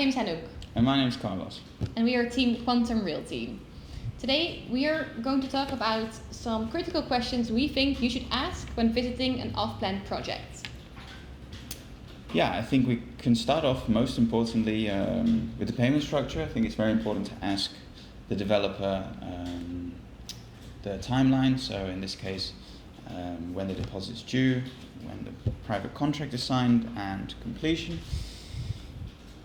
name is Anouk. And my name is Carlos. And we are Team Quantum Realty. Today we are going to talk about some critical questions we think you should ask when visiting an off-plan project. Yeah, I think we can start off most importantly with the payment structure. I think it's very important to ask the developer the timeline. So in this case, when the deposit is due, when the private contract is signed, and completion.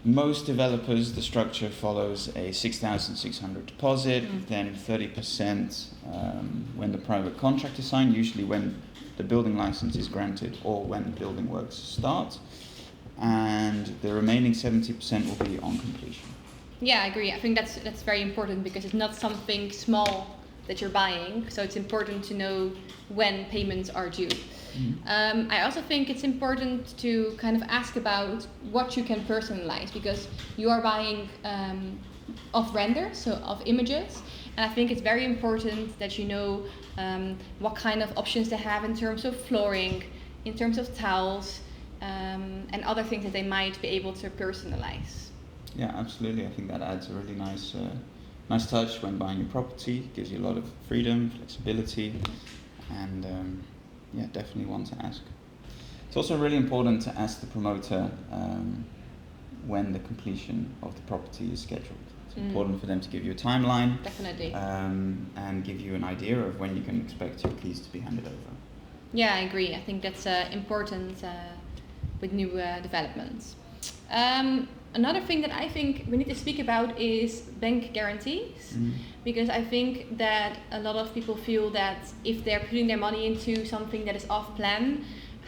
Most developers, the structure follows a 6,600 deposit, then 30% when the private contract is signed, usually when the building license is granted or when building works start, and the remaining 70% will be on completion. Yeah, I agree. I think that's very important because it's not something small that you're buying, so it's important to know when payments are due. Mm-hmm. I also think it's important to kind of ask about what you can personalize, because you are buying of renders, so of images, and I think it's very important that you know what kind of options they have in terms of flooring, in terms of towels, and other things that they might be able to personalize. Yeah, absolutely. I think that adds a really nice touch when buying a property. It gives you a lot of freedom, flexibility, and definitely one to ask. It's also really important to ask the promoter when the completion of the property is scheduled. It's important for them to give you a timeline. Definitely. And give you an idea of when you can expect your keys to be handed over. Yeah, I agree. I think that's important with new developments. Another thing that I think we need to speak about is bank guarantees, because I think that a lot of people feel that if they're putting their money into something that is off plan,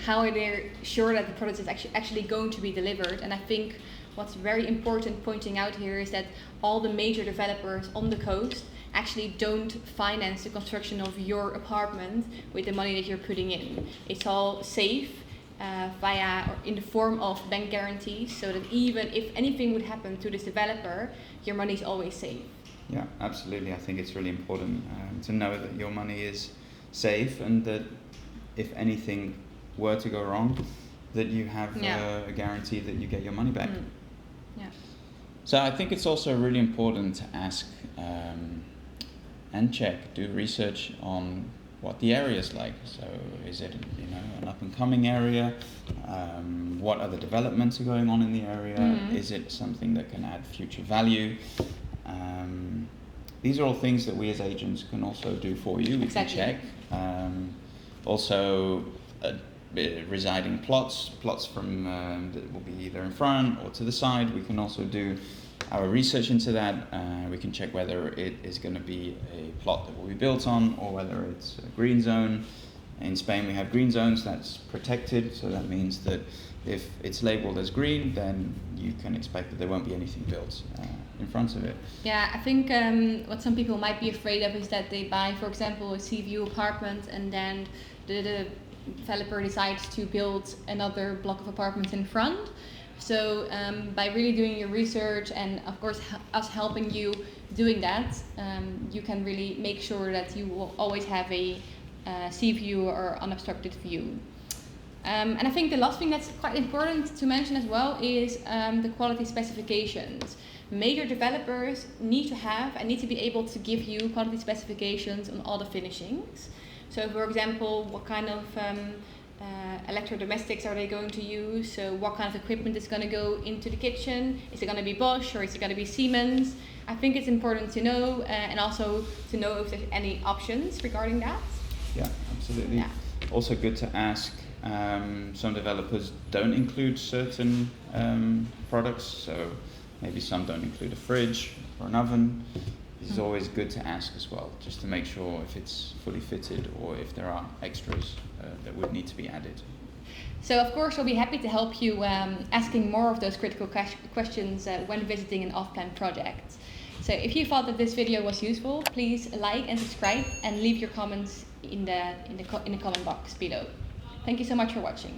how are they sure that the product is actually going to be delivered? And I think what's very important pointing out here is that all the major developers on the coast actually don't finance the construction of your apartment with the money that you're putting in. It's all safe. Via or in the form of bank guarantees, so that even if anything would happen to this developer, your money is always safe. Yeah, absolutely. I think it's really important to know that your money is safe, and that if anything were to go wrong, that you have a guarantee that you get your money back. Yeah. So I think it's also really important to ask and check, do research on what the area is like. So is it an up and coming area? What other developments are going on in the area? Is it something that can add future value? These are all things that we as agents can also do for you. We can check. Also residing plots from that will be either in front or to the side. We can also do our research into that. We can check whether it is going to be a plot that will be built on or whether it's a green zone. In Spain we have green zones that's protected, so that means that if it's labeled as green, then you can expect that there won't be anything built in front of it. Yeah, I think what some people might be afraid of is that they buy, for example, a sea view apartment, and then the developer decides to build another block of apartments in front. So by really doing your research, and of course us helping you doing that, you can really make sure that you will always have a sea view or unobstructed view. And I think the last thing that's quite important to mention as well is the quality specifications. Major developers need to have and need to be able to give you quality specifications on all the finishings. So for example, what kind of electrodomestics are they going to use? So what kind of equipment is going to go into the kitchen? Is it going to be Bosch or is it going to be Siemens? I think it's important to know, and also to know if there's any options regarding that. Yeah, absolutely. Yeah. Also good to ask. Some developers don't include certain products, so maybe some don't include a fridge or an oven. This is always good to ask as well, just to make sure if it's fully fitted or if there are extras that would need to be added. So of course we'll be happy to help you asking more of those critical questions when visiting an off-plan project. So if you thought that this video was useful, please like and subscribe and leave your comments in the comment box below. Thank you so much for watching.